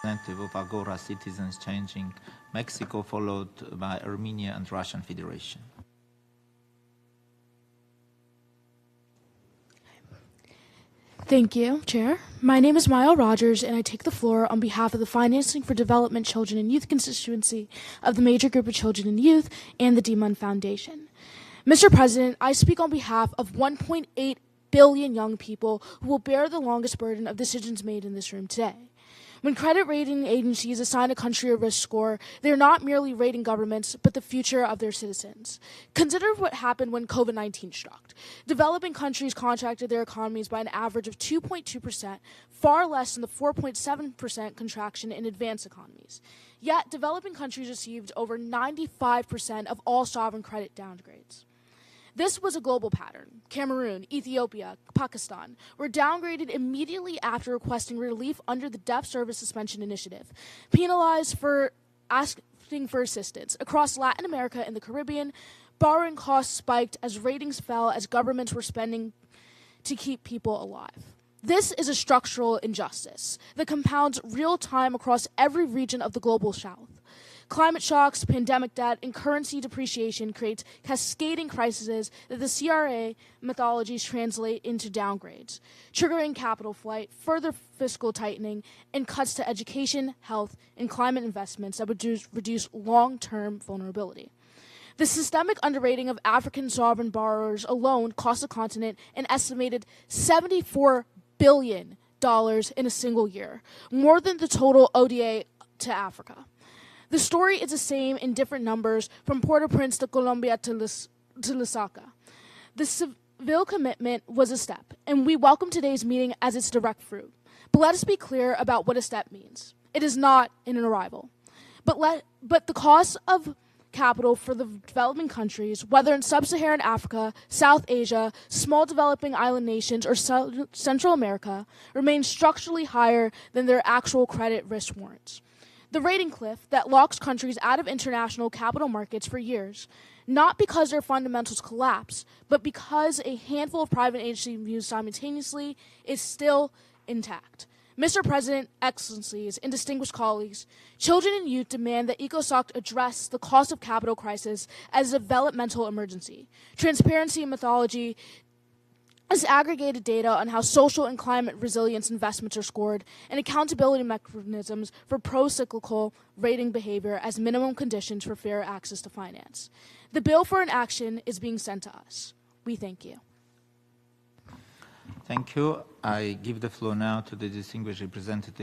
Of Agora citizens changing, Mexico followed by Armenia and Russian Federation. Thank you, Chair. My name is Myelle Rodgers, and I take the floor on behalf of the Financing for Development Children and Youth constituency of the Major Group of Children and Youth and the DMUN Foundation. Mr. President, I speak on behalf of 1.8 billion young people who will bear the longest burden of decisions made in this room today. When credit rating agencies assign a country a risk score, they are not merely rating governments, but the future of their citizens. Consider what happened when COVID-19 struck. Developing countries contracted their economies by an average of 2.2%, far less than the 4.7% contraction in advanced economies. Yet, developing countries received over 95% of all sovereign credit downgrades. This was a global pattern. Cameroon, Ethiopia, Pakistan were downgraded immediately after requesting relief under the Debt Service Suspension Initiative, penalized for asking for assistance. Across Latin America and the Caribbean, borrowing costs spiked as ratings fell as governments were spending to keep people alive. This is a structural injustice that compounds real time across every region of the global south. Climate shocks, pandemic debt, and currency depreciation creates cascading crises that the CRA methodologies translate into downgrades, triggering capital flight, further fiscal tightening, and cuts to education, health, and climate investments that would reduce long-term vulnerability. The systemic underrating of African sovereign borrowers alone cost the continent an estimated $74 billion in a single year, more than the total ODA to Africa. The story is the same in different numbers from Port-au-Prince to Colombia to Lusaka. The Seville commitment was a step, and we welcome today's meeting as its direct fruit. But let us be clear about what a step means. It is not an arrival. But the cost of capital for the developing countries, whether in sub-Saharan Africa, South Asia, small developing island nations, or Central America, remains structurally higher than their actual credit risk warrants. The rating cliff that locks countries out of international capital markets for years, not because their fundamentals collapse, but because a handful of private agencies used simultaneously, is still intact. Mr. President, Excellencies, and distinguished colleagues, children and youth demand that ECOSOC address the cost of capital crisis as a developmental emergency. Transparency and methodology disaggregated data on how social and climate resilience investments are scored, and accountability mechanisms for pro-cyclical rating behavior as minimum conditions for fair access to finance. The bill for an action is being sent to us. We thank you. Thank you. I give the floor now to the distinguished representative